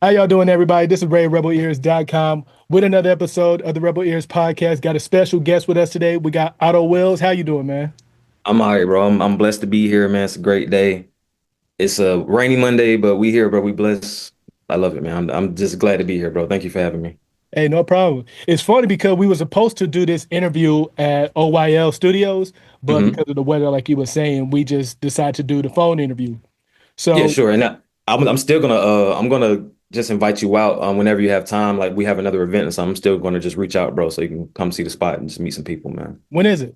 How y'all doing, everybody? This is RayRebelEars.com with another episode of the Rebel Ears podcast. Got a special guest with us today. We got Otto Wills. How you doing, man? I'm all right, bro. I'm blessed to be here, man. It's a great day. It's a rainy Monday, but we here, bro. We blessed. I love it, man. I'm just glad to be here, bro. Thank you for having me. Hey, no problem. It's funny because we were supposed to do this interview at OYL Studios, but Hmm. because of the weather, like you were saying, we just decided to do the phone interview. Yeah, So sure. And I'm still gonna I'm gonna just invite you out whenever you have time. Like we have another event, and so I'm still gonna just reach out, bro, so you can come see the spot and just meet some people, man. when is it?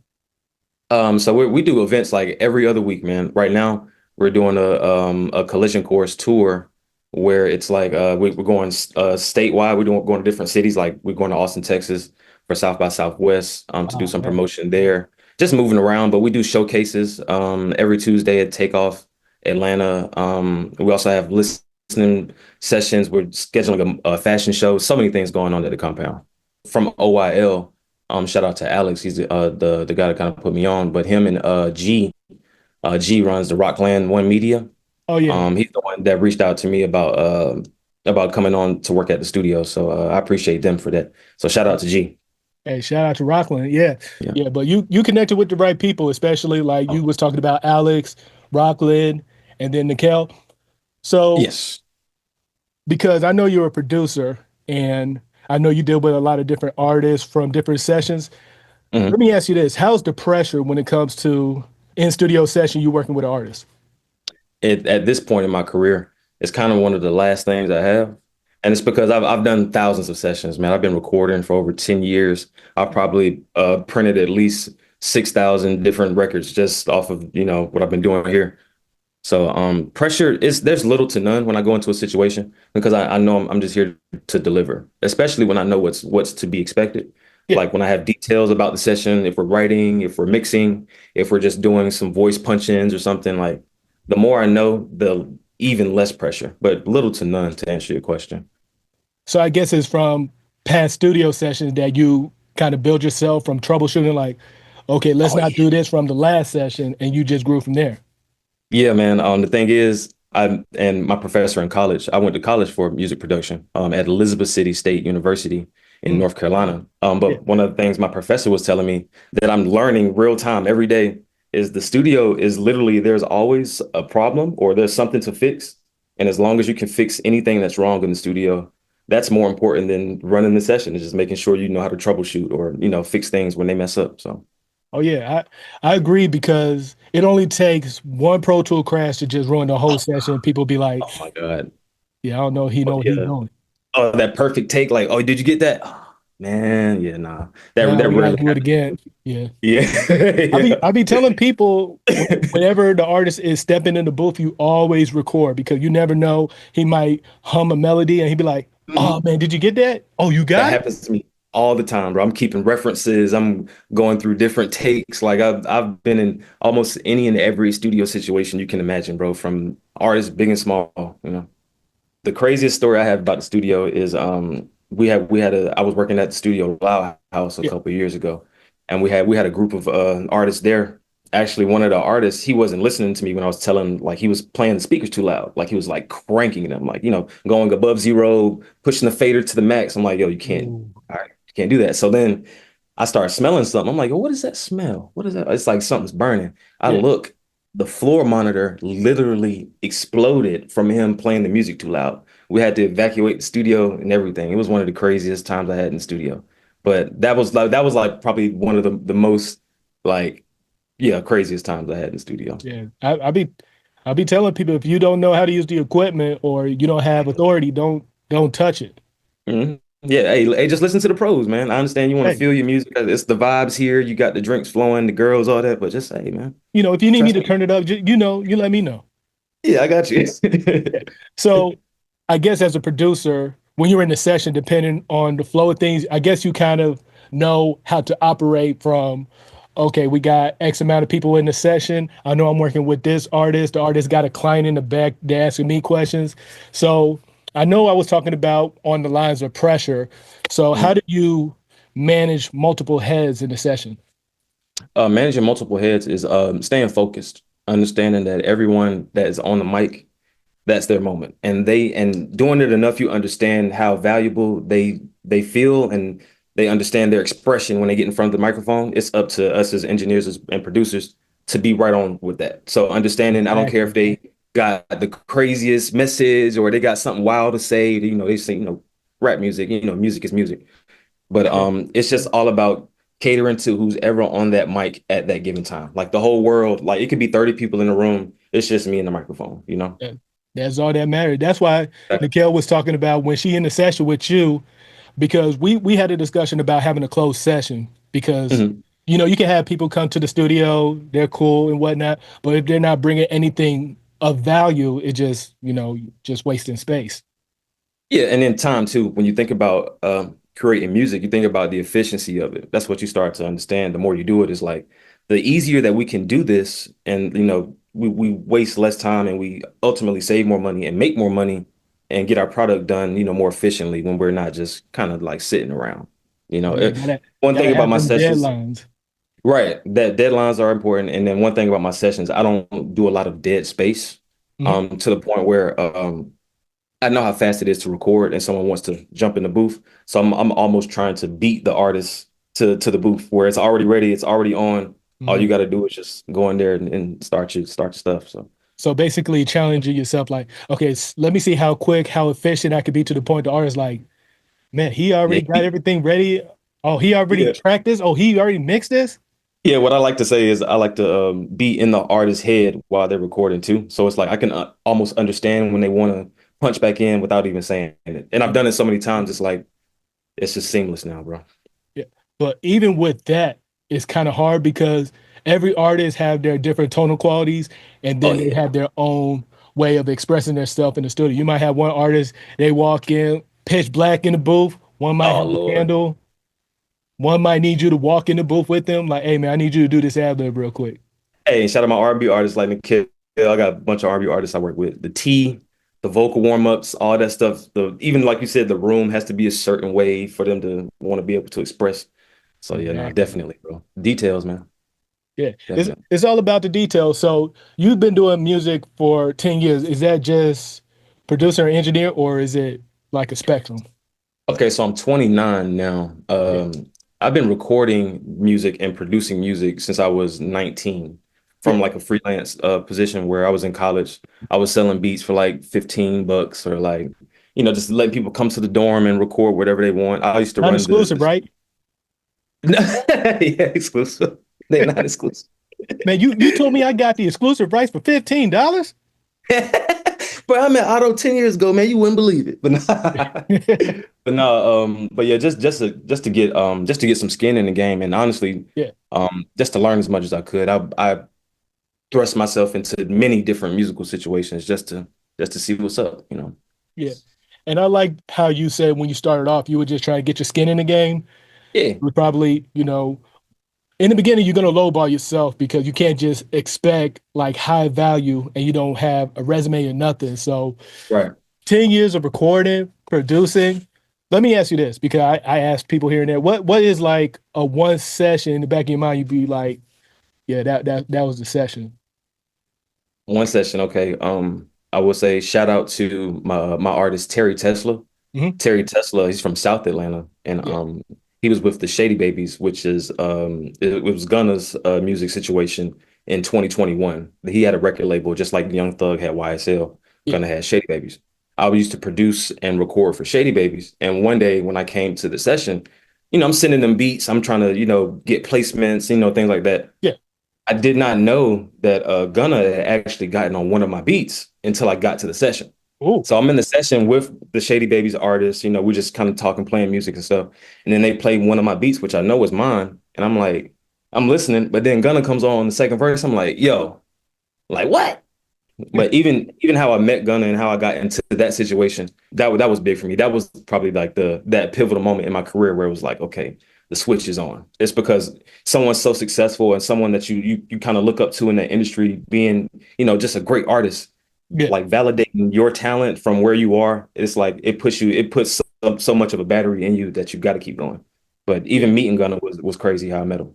So we do events like every other week, man. Right now, we're doing a collision course tour where it's like we're going statewide. Going to different cities. Like we're going to Austin, Texas for South by Southwest to do Oh, some man. promotion there. Just moving around, but we do showcases every Tuesday at Takeoff Atlanta. We also have listening sessions. We're scheduling a fashion show. So many things going on at the compound. From OYL. Shout out to Alex. He's the guy that kind of put me on. But him and G runs the Rockland One Media. Oh, yeah. He's the one that reached out to me about coming on to work at the studio. So I appreciate them for that. So shout out to G. Hey, shout out to Rockland. Yeah. Yeah. Yeah. But you connected with the right people, especially like you Oh, was talking about Alex, Rockland, and then Nikel. So yes. because I know you're a producer and I know you deal with a lot of different artists from different sessions. Let Mhm. me ask you this. How's the pressure when it comes to in studio session you working with an artist? At this point in my career, it's kind of one of the last things I have. And it's because I've done thousands of sessions, man. I've been recording for over 10 years. I've probably printed at least 6,000 different records just off of, what I've been doing here. So pressure is there's little to none when I go into a situation because I know I'm just here to deliver, especially when I know what's to be expected. Yeah. Like when I have details about the session, if we're writing, if we're mixing, if we're just doing some voice punch-ins or something, like the more I know, the even less pressure, but little to none to answer your question. So I guess it's from past studio sessions that you kind of build yourself from troubleshooting like, okay, let's Oh not yeah. do this from the last session and you just grew from there. Yeah, man. The thing is, I and my professor in college, I went to college for music production at Elizabeth City State University in Mm, North Carolina. yeah. But one of the things my professor was telling me that I'm learning real time every day is the studio is literally there's always a problem or there's something to fix. And as long as you can fix anything that's wrong in the studio, that's more important than running the session. It's just making sure you know how to troubleshoot or, fix things when they mess up. So, Oh yeah, I agree because it only takes one Pro Tool crash to just ruin the whole oh, session. People be like, oh my God. "Yeah, I don't know. He Oh, know what he's yeah. doing." Oh, that perfect take, like, oh, did you get that? Oh, man, yeah, nah. Now That we gotta rarely do it again. happens. Yeah, Yeah. I be Yeah. telling people whenever the artist is stepping in the booth, you always record because you never know. He might hum a melody and he'd be like, "Oh Mhm. man, did you get that? Oh, you That got it." happens to me all the time, bro. I'm keeping references. I'm going through different takes. Like I've been in almost any and every studio situation you can imagine, bro, from artists big and small, you know. The craziest story I have about the studio is we had a I was working at the studio Loud House a Yeah. couple of years ago, and we had a group of artists there. Actually, one of the artists, he wasn't listening to me when I was telling, like he was playing the speakers too loud, like he was like cranking them, like going above zero, pushing the fader to the max. I'm like, yo, Ooh. all right, you can't do that. So then I started smelling something. I'm like, oh, what is that smell? What is that? It's like something's burning. I Yeah. look, the floor monitor literally exploded from him playing the music too loud. We had to evacuate the studio and everything. It was one of the craziest times I had in the studio. But that was like probably one of the most like yeah, craziest times I had in the studio. Yeah. I be telling people if you don't know how to use the equipment or you don't have authority, don't touch it. Mhm. Yeah, hey, just listen to the pros, man. I understand you want to Hey, feel your music. It's the vibes here. You got the drinks flowing, the girls, all that, but just hey, man, if you need me trust to me. turn it up, you let me know. Yeah, I got you. Yeah. So I guess as a producer, when you're in the session, depending on the flow of things, I guess you kind of know how to operate from, okay, we got X amount of people in the session. I know I'm working with this artist. The artist got a client in the back. They're asking me questions. So I know I was talking about on the lines of pressure. So how do you manage multiple heads in the session? Managing multiple heads is staying focused, understanding that everyone that is on the mic, that's their moment. And doing it enough, you understand how valuable they feel, and they understand their expression when they get in front of the microphone. It's up to us as engineers and producers to be right on with that. So understanding, I don't care if Exactly. they got the craziest message or they got something wild to say. They say, rap music, music is music. But Yeah. it's just all about catering to who's ever on that mic at that given time. Like the whole world, like it could be 30 people in the room. It's just me and the microphone. Yeah. That's all that mattered. That's why Nikhil was talking about when she in the session with you, because we had a discussion about having a closed session because Mhm. you can have people come to the studio, they're cool and whatnot, but if they're not bringing anything of value, it just just wasting space. Yeah, and then time too. When you think about creating music, you think about the efficiency of it. That's what you start to understand. The more you do it, is like the easier that we can do this, and we waste less time, and we ultimately save more money and make more money and get our product done, more efficiently when we're not just kind of like sitting around. Yeah, gotta One thing gotta about have my them sessions, deadlines. right, that deadlines are important. And then one thing about my sessions, I don't do a lot of dead space, Mhm. to the point where I know how fast it is to record and someone wants to jump in the booth. So I'm almost trying to beat the artist to the booth where it's already ready, it's already on. All you Mhm. got to do is just go in there and start your stuff. So So basically challenging yourself like, okay, let me see how quick, how efficient I could be to the point the artist like, man, he yeah, already got everything ready. Oh, he already yeah, tracked this. Oh, he already mixed this. yeah. What I like to say is I like to be in the artist's head while they're recording too. So it's like I can almost understand when they want to punch back in without even saying it. And I've done it so many times. It's like it's just seamless now, bro. Yeah. But even with that, it's kind of hard because every artist have their different tonal qualities and Oh then they yeah. have their own way of expressing their stuff in the studio. You might have one artist, they walk in pitch black in the booth, one might Oh have a Lord. candle, one might need you to walk in the booth with them, like, hey man, I need you to do this ad lib real quick. Hey, shout out my R&B artists like Nikhil. I got a bunch of R&B artists I work with. The T, the vocal warm-ups, all that stuff. The even like you said, the room has to be a certain way for them to want to be able to express. So yeah, no, Exactly. definitely, bro. Details, man. Yeah. It's Definitely. it's all about the details. So you've been doing music for 10 years. Is that just producer and engineer or is it like a spectrum? Okay, so I'm 29 now. Yeah. I've been recording music and producing music since I was 19 Yeah. from like a freelance position where I was in college. I was selling beats for like $15 or like, just letting people come to the dorm and record whatever they want. I used to Not run exclusive, right? yeah, exclusive. They're not exclusive. Man, you told me I got the exclusive rights for $15. But I met Otto 10 years ago, man. You wouldn't believe it. But but no, but yeah, just to get some skin in the game, and honestly, Yeah, just to learn as much as I could. I thrust myself into many different musical situations just to see what's up. yeah. And I like how you said when you started off, you were just trying to get your skin in the game. Yeah, You would probably, in the beginning, you're gonna lowball yourself because you can't just expect like high value and you don't have a resume or nothing. So right. 10 years of recording, producing. Let me ask you this because I ask people here and there, what is like a one session in the back of your mind, you'd be like, yeah, that was the session. One session, okay. I will say shout out to my artist Terry Tesla. Hmm. Terry Tesla, he's from South Atlanta, and Yeah, he was with the Shady Babies, which is it was Gunna's music situation in 2021. He had a record label just like Young Thug had YSL. yeah, Gunna had Shady Babies. I used to produce and record for Shady Babies, and one day when I came to the session, I'm sending them beats. I'm trying to get placements, things like that. yeah. I did not know that Gunna had actually gotten on one of my beats until I got to the session. Oh, So I'm in the session with the Shady Babies artists. We're just kind of talking, playing music and stuff. And then they play one of my beats, which I know is mine. And I'm like, I'm listening, but then Gunna comes on the second verse. I'm like, yo, like what? But even how I met Gunna and how I got into that situation, that was big for me. That was probably like that pivotal moment in my career where it was like, okay, the switch is on. It's because someone's so successful and someone that you kind of look up to in that industry, being just a great artist, yeah, like validating your talent from where you are. It's like it puts so much of a battery in you that you got to keep going. But yeah. even meeting Gunna was crazy how I met him.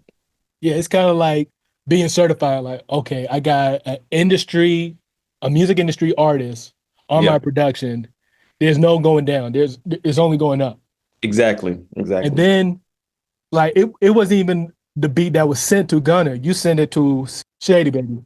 Yeah, it's kind of like being certified. Like, okay, I got a music industry artist on my Yeah, production, there's no going down. It's only going up. exactly, And exactly. then like it wasn't even the beat that was sent to Gunna. You sent it to Shady Baby.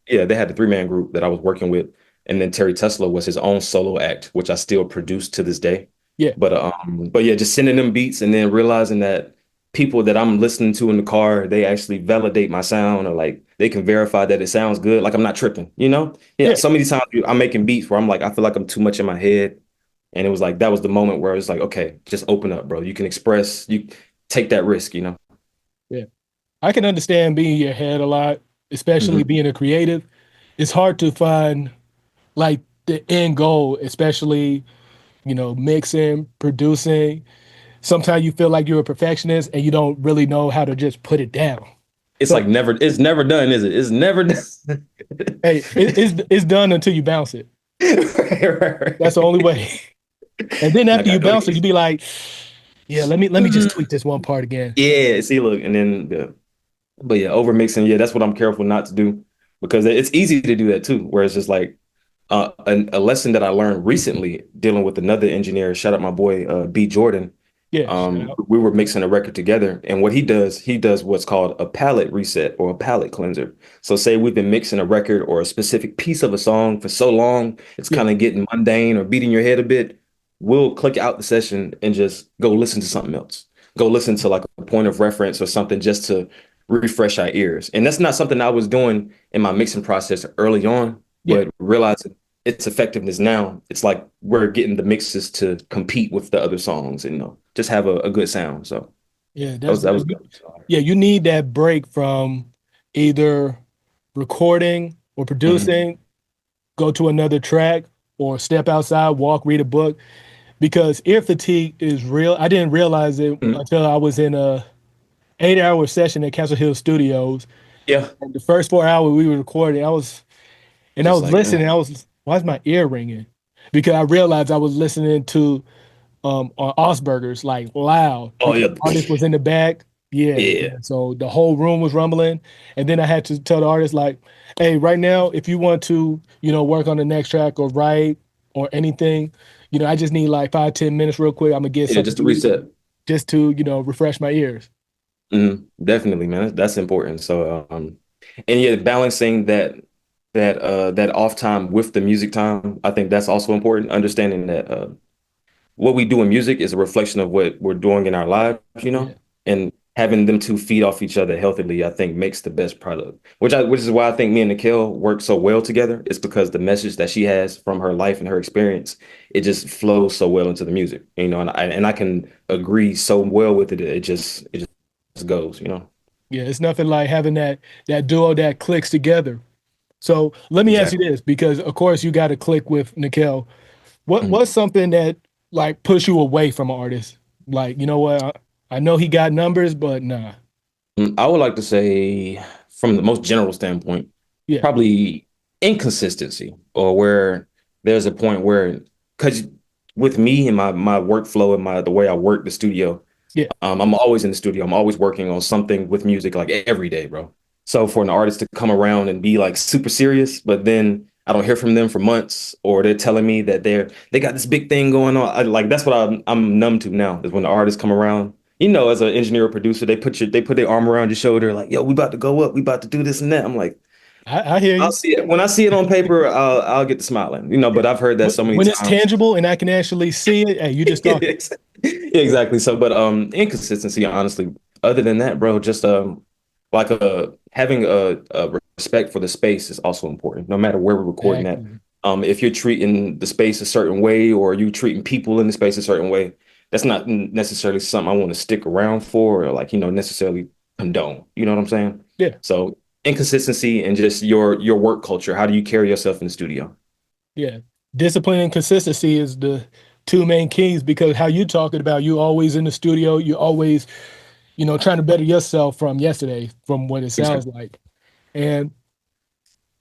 Yeah, they had the three-man group that I was working with, and then Terry Tesla was his own solo act, which I still produce to this day. Yeah, But yeah, just sending them beats and then realizing that people that I'm listening to in the car, they actually validate my sound or like they can verify that it sounds good. Like I'm not tripping, you know? Yeah, yeah, so many times I'm making beats where I'm like, I feel like I'm too much in my head. And it was like that was the moment where it was like, okay, just open up, bro. You can express, you take that risk, you know? yeah. I can understand being in your head a lot, especially Hmm. being a creative. It's hard to find like the end goal, especially, mixing, producing. Sometimes you feel like you're a perfectionist and you don't really know how to just put it down. It's So, like never, it's never done, is it? It's never done. hey, it's done until you bounce it. Right, right, That's the right. only way. And then Like after I you go bounce it, you again. be like, yeah, let me just tweak this one part again. Yeah, see, look, and then yeah. But yeah, over mixing, yeah, that's what I'm careful not to do because it's easy to do that too. Where it's just like a lesson that I learned recently dealing with another engineer. Shout out my boy B Jordan. Yeah, shout out. We were mixing a record together, and what he does what's called a palette reset or a palette cleanser. So, say we've been mixing a record or a specific piece of a song for so long, it's Yeah, kind of getting mundane or beating your head a bit. We'll click out the session and just go listen to something else. Go listen to like a point of reference or something just to refresh our ears. And that's not something I was doing in my mixing process early on, yeah, but realizing its effectiveness now, it's like we're getting the mixes to compete with the other songs and just have a good sound. So yeah. that That's was that good. was good. Yeah, you need that break from either recording or Mhm. producing, go to another track, or step outside, walk, read a book. Because ear fatigue is real. I didn't realize it Mhm. until I was in a 8-hour session at Castle Hill Studios. Yeah, And the first 4 hours we were recording, I just was like listening. Why is my ear ringing? Because I realized I was listening to on Osberger's like loud oh because yeah, the artist was in the back. Yeah, yeah, yeah. So the whole room was rumbling, and then I had to tell the artist like, "Hey, right now, if you want to, work on the next track or write or anything, I just need like 5-10 minutes real quick. I'm gonna get yeah, some just to beat reset. just to refresh my ears." Definitely, man. That's important. So, and yeah, balancing that off time with the music time, I think that's also important. Understanding that what we do in music is a reflection of what we're doing in our lives, Yeah, and having them two feed off each other healthily, I think makes the best product. Which is why I think me and Nikhil work so well together. It's because the message that she has from her life and her experience, it just flows so well into the music, and I can agree so well with it. It just goes. yeah. It's nothing like having that duo that clicks together. So let me ask you Exactly. this, because of course you got to click with Nikel. Mhm. What's something that like push you away from an artist? Like, you know what? I know he got numbers, but nah. I would like to say, from the most general standpoint, Yeah, probably inconsistency, or where there's a point where, because with me and my workflow and the way I work the studio, yeah. I'm always in the studio. I'm always working on something with music like every day, bro. So for an artist to come around and be like super serious, but then I don't hear from them for months, or they're telling me that they got this big thing going on. Like that's what I'm numb to now. Is when the artists come around. As an engineer or producer, they put their arm around your shoulder, like, "Yo, we about to go up. We about to do this and that." I'm like, I hear I'll you. see it when I see it on paper. I'll get to smiling, Yeah. But I've heard that so many When it's times. tangible and I can actually see it, hey, you just talking. Yeah, exactly. So, but inconsistency, honestly. Other than that, bro, just like having a respect for the space is also important, no matter where we're recording at. Exactly. If you're treating the space a certain way, or you treating people in the space a certain way, that's not necessarily something I want to stick around for, or like necessarily condone. You know what I'm saying? Yeah, So inconsistency and just your work culture. How do you carry yourself in the studio? yeah. Discipline and consistency is the two main keys because how you talking about you always in the studio, you always, trying to better yourself from yesterday, from what it sounds Exactly. like. And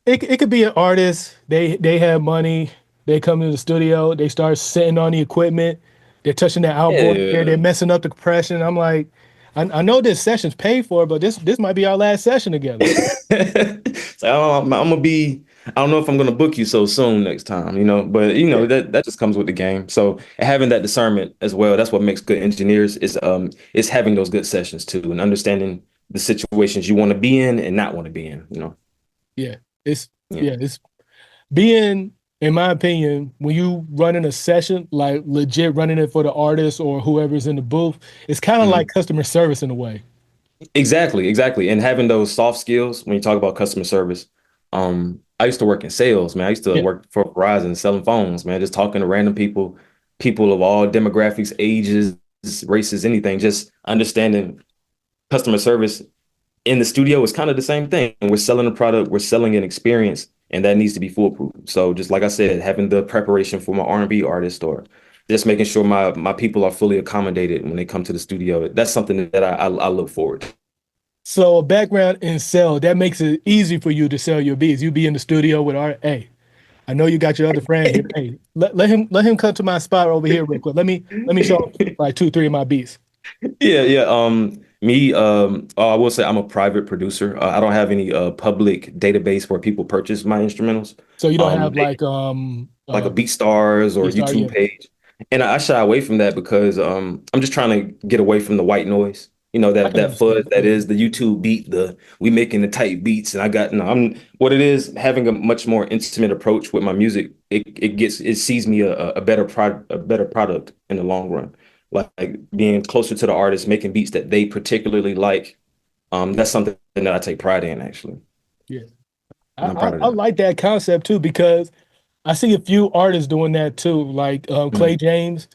it could be an artist. They have money. They come to the studio. They start sitting on the equipment. They're touching the outboard here. They're Yeah. messing up the compression. I'm like, I know this session's paid for, but this might be our last session together. So I'm gonna be. I don't know if I'm going to book you so soon next time, but Yeah. that just comes with the game. So having that discernment as well, that's what makes good engineers is having those good sessions too and understanding the situations you want to be in and not want to be in. Yeah. It's Yeah. yeah, it's being, in my opinion, when you running a session, like legit running it for the artist or whoever's in the booth, it's kind of like Mhm. customer service in a way. Exactly, exactly. And having those soft skills when you talk about customer service. I used to work in sales, man. I used to Yeah. work for Verizon selling phones, man, just talking to random people, people of all demographics, ages, races, anything, just understanding customer service in the studio is kind of the same thing. We're selling a product, we're selling an experience, and that needs to be foolproof. So just like I said, having the preparation for my R&B artist or just making sure my people are fully accommodated when they come to the studio. That's something that I look forward to. So a background in sell, that makes it easy for you to sell your beats. You be in the studio with art. Hey, I know you got your other friend here. Hey, let him come to my spot over here real quick. Let me show him like two, three of my beats. Yeah, yeah. Me, I will say I'm a private producer. I don't have any public database where people purchase my instrumentals. So you don't Um, have like like a BeatStars or B-Star, YouTube yeah. page. And I shy away from that because I'm just trying to get away from the white noise. I can That fuzz understand. that Yeah. is the YouTube beat, the we making the tight beats. And I got no, I'm what it is, having a much more intimate approach with my music, it sees me a better product in the long run. Like being closer to the artist, making beats that they particularly like. That's something that I take pride in actually. Yeah. And I'm I, proud of I that. like that concept too because I see a few artists doing that too, like Clay Mhm. James.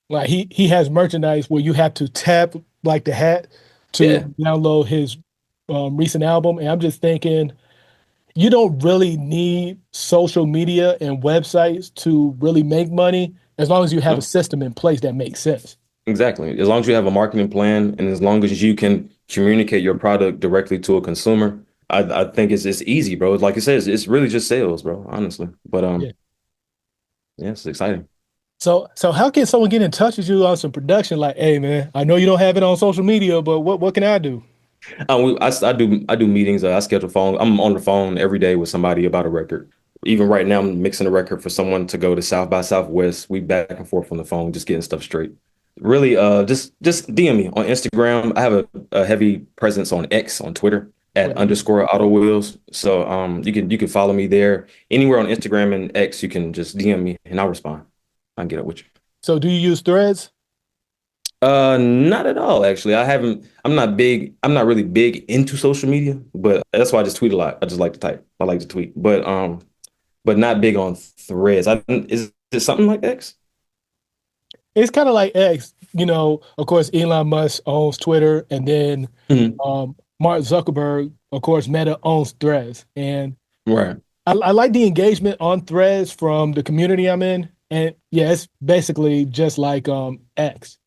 Like he has merchandise where you have to tap like the hat to Yeah. download his recent album, and I'm just thinking you don't really need social media and websites to really make money as long as you have a No. system in place that makes sense. Exactly. As long as you have a marketing plan and as long as you can communicate your product directly to a consumer, I think it's easy, bro. Like I said, it's really just sales, bro, honestly. But Yeah. yeah, it's exciting. So how can someone get in touch with you on some production? Like, hey man, I know you don't have it on social media, but what can I do? I do meetings. I schedule phone. I'm on the phone every day with somebody about a record. Even right now, I'm mixing a record for someone to go to South by Southwest. We back and forth on the phone, just getting stuff straight. Really, just DM me on Instagram. I have a heavy presence on X on Twitter at Twitter, yeah. underscore Otto Wills. So you can follow me there. Anywhere on Instagram and X, you can just DM me and I'll respond. I can get up with you. So do you use threads? Not at all, actually. I haven't, I'm not big, I'm not really big into social media, but that's why I just tweet a lot. I just like to type. I like to tweet, but not big on threads. Is it something like X? It's kind of like X, of course, Elon Musk owns Twitter, and then Mhm. Mark Zuckerberg, of course, Meta owns Threads. And Right. I like the engagement on Threads from the community I'm in. And yeah, it's basically just like X,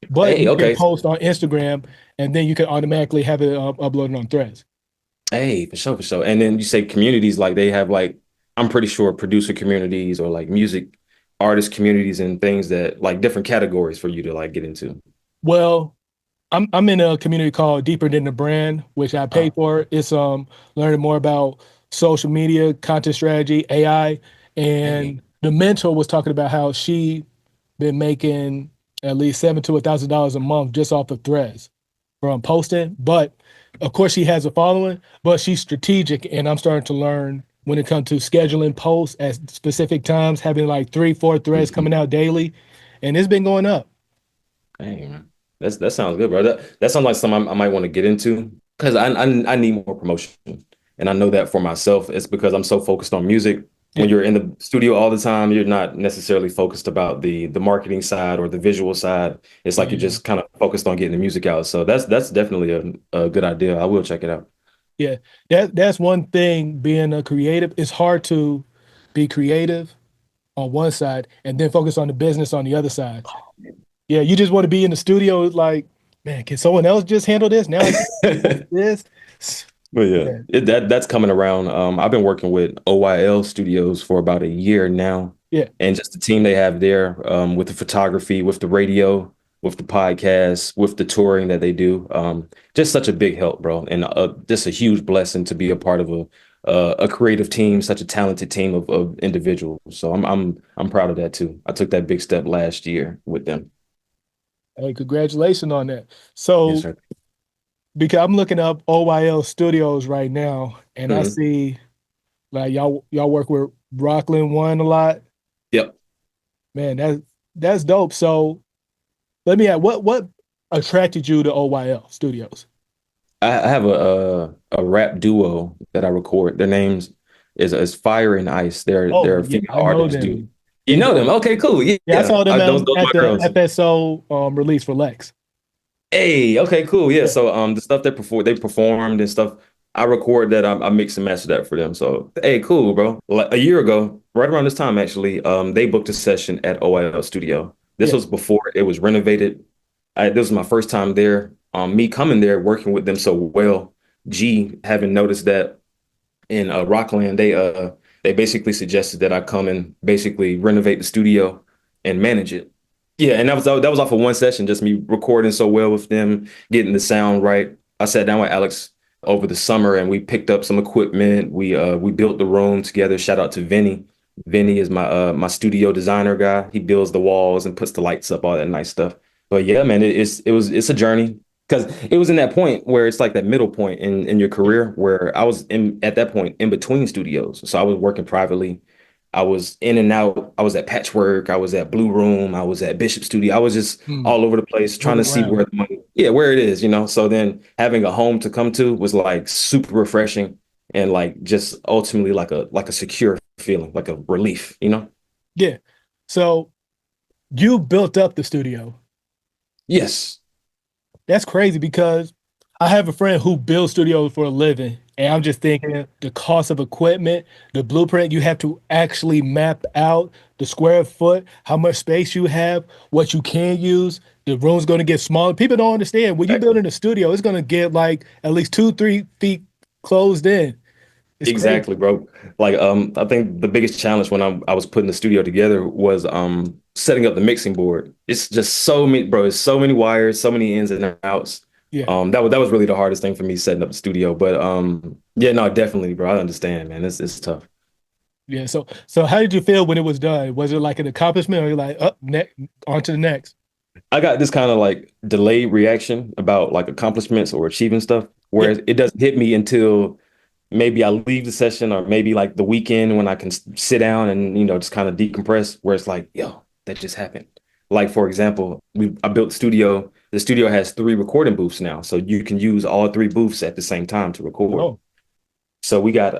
but Hey, you can okay. post on Instagram and then you can automatically have it uploaded on Threads. Hey, for sure, for sure. And then you say communities like they have like, I'm pretty sure producer communities or like music artist communities and things that like different categories for you to like get into. Well, I'm in a community called Deeper Than the Brand, which I pay Oh, for. It's learning more about social media, content strategy, AI, hey. and the mentor was talking about how she been making at least seven to $1,000 a month just off of threads from posting. But of course, she has a following, but she's strategic, and I'm starting to learn when it comes to scheduling posts at specific times, having like three, four threads coming out daily, and it's been going up. Hey, man. That sounds good, bro. That sounds like something I might want to get into because I need more promotion, and I know that for myself. It's because I'm so focused on music. When Yeah. you're in the studio all the time, you're not necessarily focused about the marketing side or the visual side. It's like you're Yeah. just kind of focused on getting the music out. So that's definitely a good idea. I will check it out. Yeah, that's one thing being a creative. It's hard to be creative on one side and then focus on the business on the other side. Yeah, you just want to be in the studio like, man, can someone else just handle this? Now I can post this. But yeah, Yeah, that's coming around. I've been working with OYL Studios for about a year now, yeah, and just the team they have there, with the photography, with the radio, with the podcast, with the touring that they do. Just such a big help, bro, and just a huge blessing to be a part of a creative team, such a talented team of individuals. So I'm proud of that too. I took that big step last year with them. Hey, congratulations on that. Yes, So sir. because I'm looking up OYL Studios right now, and I Mhm. see like y'all work with Rockland One a lot. Yep. Man, that's dope. So let me ask, what attracted you to OYL Studios? I have a rap duo that I record. Their names is Fire and Ice. They're Oh a yeah, female I know artist duo. them. You They know them? dope. Okay, cool. Yeah, Yeah, I saw them those at my the girls. FSO release for Lex. Hey, okay, cool. Yeah, Yeah. so the stuff they performed and stuff, I record that. I mix and master that for them. So hey, cool, bro. Like a year ago, right around this time, actually, they booked a session at OYL Studio. This Yeah. was before it was renovated. This was my first time there. Me coming there, working with them so well. G having noticed that in Rockland, they basically suggested that I come and basically renovate the studio and manage it. Yeah, and that was off of one session, just me recording so well with them, getting the sound right. I sat down with Alex over the summer and we picked up some equipment. We built the room together. Shout out to Vinny. Vinny is my studio designer guy. He builds the walls and puts the lights up, all that nice stuff. But yeah, man, it's a journey because it was in that point where it's like that middle point in your Yeah. career where I was in at that point in between studios. So I was working privately. I was in and out. I was at Patchwork. I was at Blue Room. I was at Bishop Studio. I was just Hmm. all over the place trying Moving to see around. where the money, yeah, where it is, you know. So then having a home to come to was like super refreshing and like just ultimately like a secure feeling, like a relief, you know? Yeah. So you built up the studio. Yes. That's crazy because I have a friend who builds studios for a living, and I'm just thinking the cost of equipment, the blueprint, you have to actually map out the square foot, how much space you have, what you can use. The room's going to get smaller. People don't understand when you build in a studio, it's going to get like at least 2, 3 feet closed in. It's crazy. Exactly, bro. Like, I think the biggest challenge when I was putting the studio together was setting up the mixing board. It's just so many, bro. It's so many wires, so many ins and outs. Yeah. That was really the hardest thing for me setting up the studio. But yeah, no, definitely, bro. I understand, man. It's tough. Yeah. So how did you feel when it was done? Was it like an accomplishment or you're like, up next on to the next? I got this kind of like delayed reaction about like accomplishments or achieving stuff, Yeah. whereas it doesn't hit me until maybe I leave the session or maybe like the weekend when I can sit down and just kind of decompress where it's like, yo, that just happened. Like for example, I built the studio. The studio has 3 recording booths now, so you can use all 3 booths at the same time to record. Oh. So we got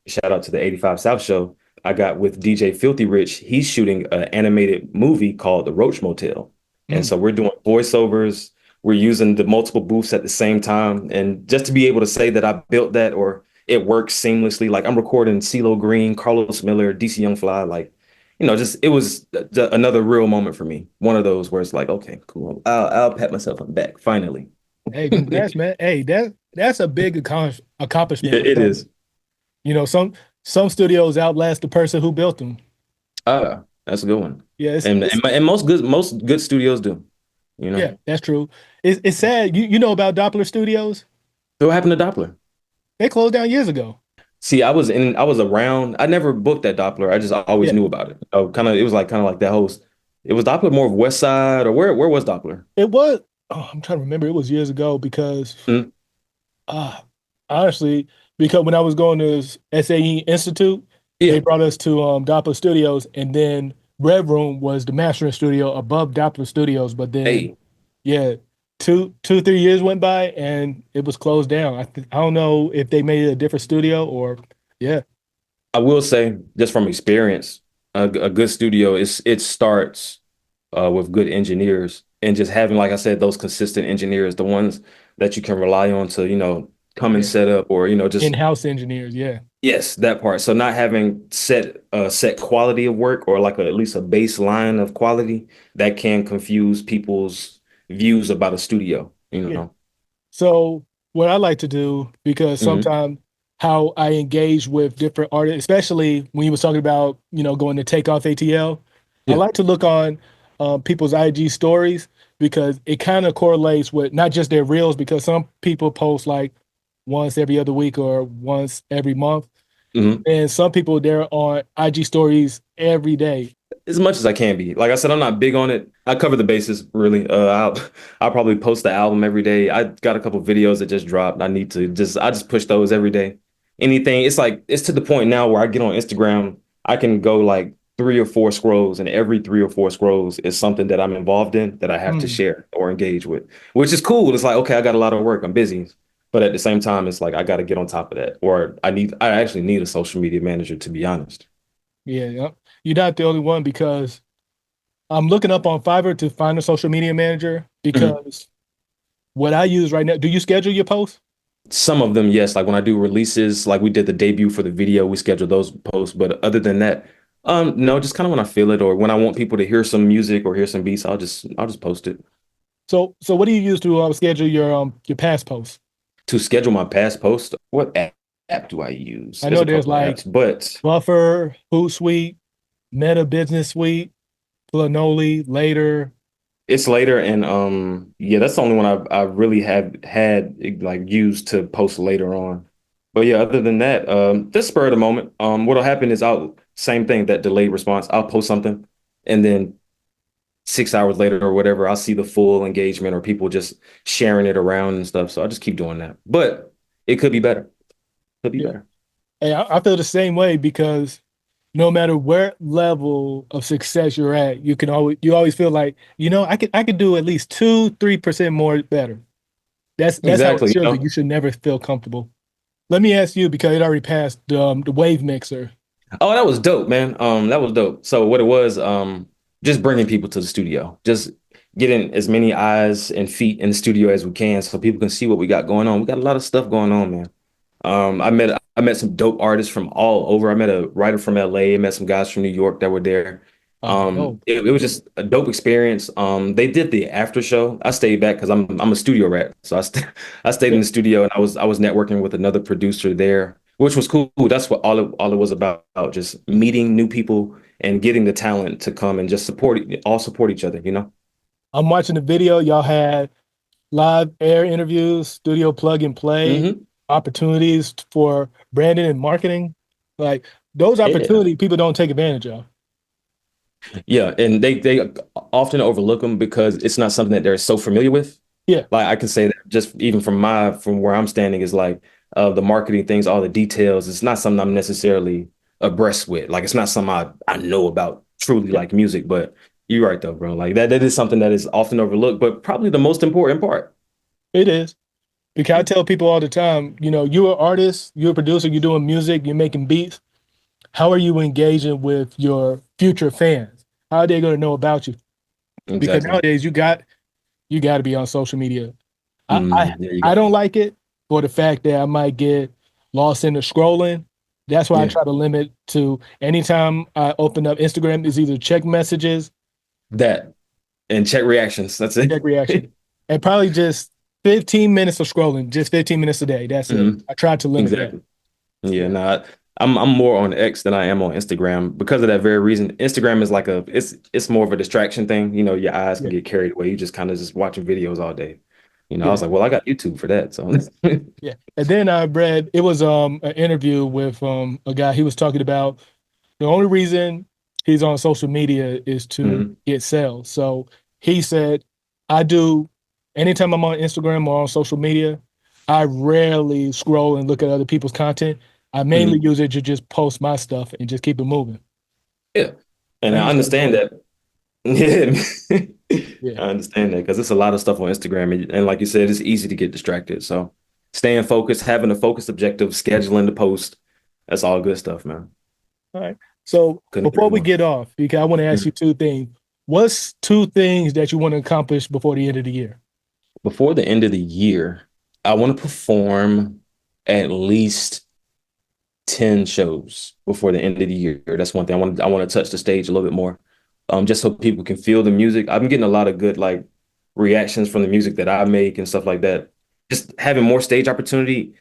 shout out to the 85 South show. I got with DJ Filthy Rich. He's shooting an animated movie called The Roach Motel. And Mm. so we're doing voiceovers. We're using the multiple booths at the same time. And just to be able to say that I built that or it works seamlessly, like I'm recording CeeLo Green, Carlos Miller, DC Young Fly, like, just it was another real moment for me. One of those where it's like, okay, cool. I'll pat myself on the back finally. Hey, congrats, man. Hey, that's a big Yeah, accomplishment it because is. some studios outlast the person who built them. That's a good one. Yeah, And most good studios do, you know. yeah, that's true. It's sad. You know about Doppler Studios? So what happened to Doppler? They closed down years ago. See, I was around. I never booked that Doppler. I just always Yeah, knew about it. Oh, it was like kind of like that host. It was Doppler more of West Side or where was Doppler? it was. Oh, I'm trying to remember. It was years ago because Mm, uh honestly, because when I was going to SAE Institute, they yeah. brought us to Doppler Studios, and then Red Room was the mastering studio above Doppler Studios. But then, Hey, yeah, 3 years went by and it was closed down. I don't know if they made it a different studio or yeah, I will say just from experience, a good studio is it starts with good engineers and just having, like I said, those consistent engineers, the ones that you can rely on to, come and yeah, set up or, just in-house engineers. Yeah, yes, that part. So not having set quality of work or like at least a baseline of quality that can confuse people's views about a studio, you yeah. know. So what I like to do, because Hmm. sometimes how I engage with different artists, especially when you was talking about, going to Takeoff ATL, I Yeah. like to look on people's IG stories because it kind of correlates with not just their reels, because some people post like once every other week or once every month. Mhm. And some people they're on IG stories every day. As much as I can be. Like I said, I'm not big on it. I cover the bases really. I'll probably post the album every day. I got a couple videos that just dropped. I just push those every day. Anything. It's like it's to the point now where I get on Instagram, I can go like 3 or 4 scrolls, and every 3 or 4 scrolls is something that I'm involved in that I have to Mm, share or engage with, which is cool. It's like, okay, I got a lot of work. I'm busy. But at the same time, it's like I got to get on top of that. Or I actually need a social media manager, to be honest. yeah, yep. You're not the only one because I'm looking up on Fiverr to find a social media manager Mhm. because what I use right now, do you schedule your posts? Some of them, yes. Like when I do releases, like we did the debut for the video, we schedule those posts. But other than that, no, just kind of when I feel it or when I want people to hear some music or hear some beats, I'll just post it. So what do you use to schedule your past posts? To schedule my past post, what app do I use? I There's know a there's couple of like apps, but Buffer, Hootsuite, Meta Business Suite, Planoly, Later. it's later and yeah, that's the only one I really have had like used to post later on. But yeah, other than that, this spur of the moment, what'll happen is I'll same thing, that delayed response. I'll post something and then 6 hours later or whatever, I'll see the full engagement or people just sharing it around and stuff. So I just keep doing that. But it could be better. Could be Yeah. better. And I feel the same way because no matter what level of success you're at, you always feel like, I could do at least 2, 3% more better. That's how it Exactly. should be. You should never feel comfortable. Let me ask you because it already passed the wave mixer. Oh, that was dope, man. That was dope. So what it was, just bringing people to the studio, just getting as many eyes and feet in the studio as we can, so people can see what we got going on. We got a lot of stuff going on, man. I met some dope artists from all over. I met a writer from LA. I met some guys from New York that were there. No. It was just a dope experience. They did the after show. I stayed back because I'm a studio rat, so I stayed in Yeah. the studio and I was networking with another producer there, which was cool. That's what all it was about, just meeting new people and getting the talent to come and just support each other, you know? I'm watching the video. Y'all had live air interviews, studio plug and play, Hmm. opportunities for branding and marketing. Like those Yeah. opportunities people don't take advantage of. Yeah, and they often overlook them because it's not something that they're so familiar with. Yeah, Like I can say that just even from where I'm standing is like the marketing things, all the details. It's not something I'm necessarily abreast with. Like it's not something I know about truly yeah, like music. But you're right though, bro. Like that is something that is often overlooked, but probably the most important part. it is. Because I tell people all the time, you're an artist, you're a producer, you're doing music, you're making beats. How are you engaging with your future fans? How are they going to know about you? Because Exactly. nowadays you got to be on social media. I, I Yeah, you I got don't like it for the fact that I might get lost in the scrolling. That's why I yeah try to limit to anytime I open up Instagram is either check messages, that and check reactions. That's it. check reaction, and probably just 15 minutes of scrolling, just 15 minutes a day. That's it. Mhm. I try to limit that. Exactly. Yeah, Yeah, no, I'm more on X than I am on Instagram because of that very reason. Instagram is like it's more of a distraction thing. You know, your eyes can yeah, get carried away. You just kind of just watching videos all day. You know, I yeah, was like, well, I got YouTube for that. So yeah. And then I read it was an interview with a guy. He was talking about the only reason he's on social media is to Mhm, get sales. So he said, I do anytime I'm on Instagram or on social media, I rarely scroll and look at other people's content. I mainly mhm. use it to just post my stuff and just keep it moving. Yeah, and I I use that as understand well. that. Yeah, Yeah. I understand that because it's a lot of stuff on Instagram, and like you said, it's easy to get distracted. So staying focused, having a focused objective, scheduling the post, that's all good stuff, man. All right. So Couldn't agree before we more. get off, because I want to ask you Mhm. two things. What's two things that you want to accomplish before the end of the year? Before the end of the year, I want to perform at least 10 shows before the end of the year. That's one thing. I want to touch the stage a little bit more. Just so people can feel the music. I'm getting a lot of good like reactions from the music that I make and stuff like that. Just having more stage opportunity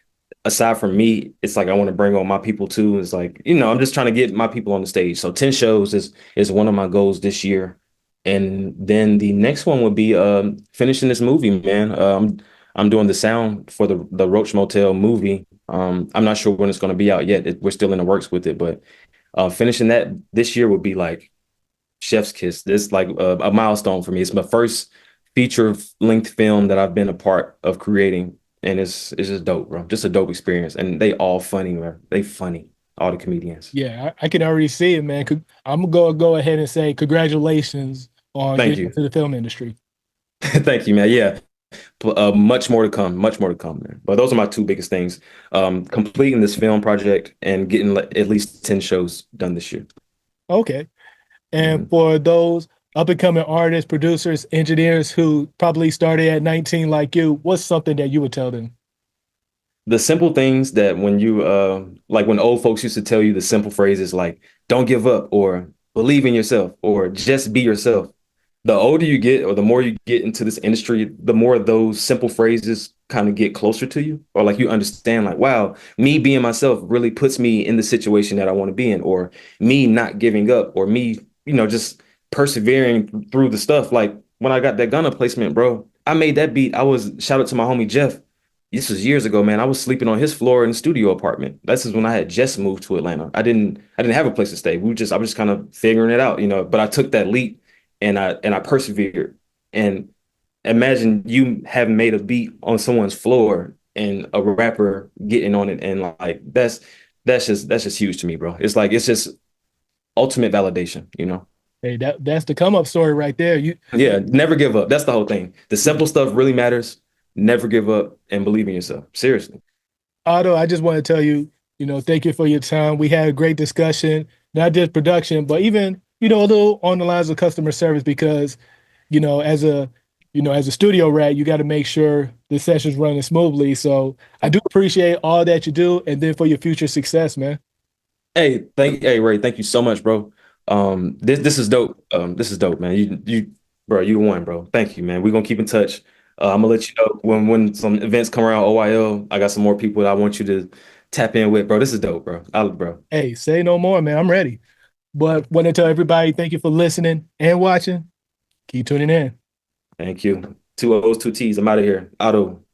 aside from me, it's like I want to bring on my people too. It's like, I'm just trying to get my people on the stage. So 10 shows is one of my goals this year. And then the next one would be finishing this movie, man. I'm doing the sound for the Roach Motel movie. I'm not sure when it's going to be out yet. We're still in the works with it, but finishing that this year would be like chef's kiss. This like a milestone for me. It's my first feature length film that I've been a part of creating, and it's just dope, bro. Just a dope experience, and they all funny, man. They funny, all the comedians. Yeah, I can already see it, man. I'm gonna go ahead and say congratulations on Thank getting you, into the film industry. thank you, man. Yeah, much more to come, much more to come, man. But those are my two biggest things: completing this film project and getting at least 10 shows done this year. Okay. And Mhm. for those up and coming artists, producers, engineers who probably started at 19 like you, what's something that you would tell them? The simple things that when you like when old folks used to tell you the simple phrases like don't give up or believe in yourself or just be yourself. The older you get or the more you get into this industry, the more those simple phrases kind of get closer to you, or like you understand like wow, me being myself really puts me in the situation that I want to be in, or me not giving up, or me, just persevering through the stuff. Like when I got that Gunna placement, bro, I made that beat. I was shout out to my homie Jeff. This was years ago, man. I was sleeping on his floor in the studio apartment. This is when I had just moved to Atlanta. I didn't have a place to stay. I was just kind of figuring it out, but I took that leap and I persevered. And imagine you having made a beat on someone's floor and a rapper getting on it, and like that's just huge to me, bro. It's just ultimate validation. Hey, that's the come up story right there. Yeah, never give up. That's the whole thing. The simple stuff really matters. Never give up and believe in yourself. Seriously. Otto, I just want to tell you, thank you for your time. We had a great discussion, not just production, but even, a little on the lines of customer service because, you know, as a, as a studio rat, you got to make sure the session's running smoothly. So I do appreciate all that you do, and then for your future success, man. Hey Ray, thank you so much, bro. This is dope. This is dope, man. Bro, you won, bro. Thank you, man. We're gonna keep in touch. I'm gonna let you know when some events come around OYL. I got some more people that I want you to tap in with, bro. This is dope, bro. Bro. Hey, say no more, man. I'm ready. But want to tell everybody, thank you for listening and watching. Keep tuning in. Thank you. Two O's, two T's. I'm out of here. Otto.